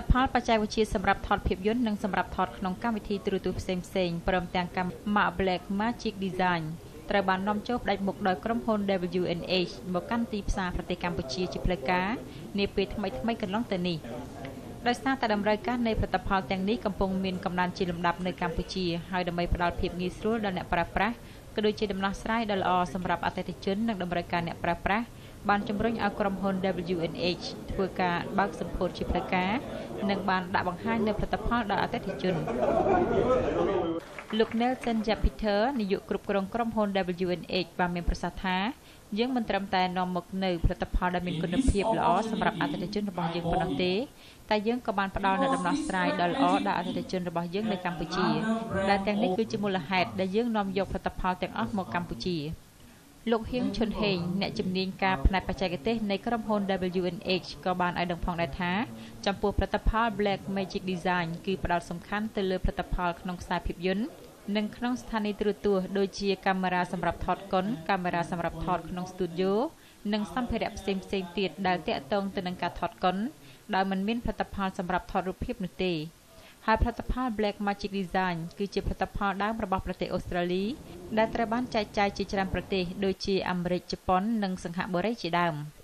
ตภัณฑ์ปัจจัยวิชีสำหรับถอดผิวย่นនិងសម្រាប់ថតក្នុងកម្មវិធីទូរទស្សន៍ផ្សេងៗព្រមទាំងកម្ម Blackmagic Design ត្រូវបាននាំចូលផ្ដាច់មុខដោយក្រុមហ៊ុន WNH មកកាន់ទីផ្សារប្រទេសកម្ពុជាជាផ្លូវការនាពេលថ្មីៗកន្លងទៅនេះដោយសារតែតម្រូវការនៃផលិតផលទាំងនេះកំពុងមានកំណើនជាលំដាប់នៅកម្ពុជាហើយដើម្បីផ្ដល់ភាពងាយស្រួលដល់អ្នកប្រើប្រាស់ក៏ដូចជាដំណោះស្រាយដ៏ល្អសម្រាប់អតិថិជននិងតម្រូវការអ្នកប្រើប្រាស់បានជំរុញឲ្យក្រុមហ៊ុន WNH ធ្វើការបើកសម្ពោធជាផ្លូវការនិងបានដាក់បង្ហាញនូវផលិតផលដល់អតិថិជនលោក Nelson Japiter នាយកគ្រប់គ្រងក្រុមហ៊ុន WNH បានមានប្រសាសន៍ថាយើងមិនត្រឹមតែនាំមកនូវផលិតផលដែលមានគុណភាពល្អសម្រាប់អតិថិជនរបស់យើងប៉ុណ្ណោះទេតែយើងក៏បានផ្ដល់នូវដំណោះស្រាយដ៏ល្អដល់អតិថិជនរបស់យើងនៅកម្ពុជាដែលទាំងនេះគឺជាមូលហេតុដែលយើងនាំយកផលិតផលទាំងអស់មកកម្ពុជាលោកហៀងឈុនហេងអ្នកជំនាញការផ្នែកបច្ចេកទេសនៃក្រុមហ៊ុន WNH ក៏បានឲ្យដឹងផងដែរថាចំពោះផលិតផល Blackmagic Design គឺផ្ដោតសំខាន់ទៅលើផលិតផលក្នុងខ្សែភាពយន្តនិងក្នុងស្ថានីយទូរទស្សន៍ដូចជាកាមេរ៉ាសម្រាប់ថតកុនកាមេរ៉ាសម្រាប់ថតក្នុងស្ទូឌីយោនិងសម្ភារៈផ្សេងៗទៀតដែលទាក់ទងទៅនឹងការថតកុនដោយមិនមានផលិតផលសម្រាប់ថតរូបភាពនោះទេហើយផលិតផល Blackmagic Design គឺជាផលិតផលដើមរបស់ប្រទេសអូស្ត្រាលីដែលត្រូវបានចែកចាយជាច្រើនប្រទេសដូចជាអាមេរិកជប៉ុននិងសិង្ហបុរីជាដើម។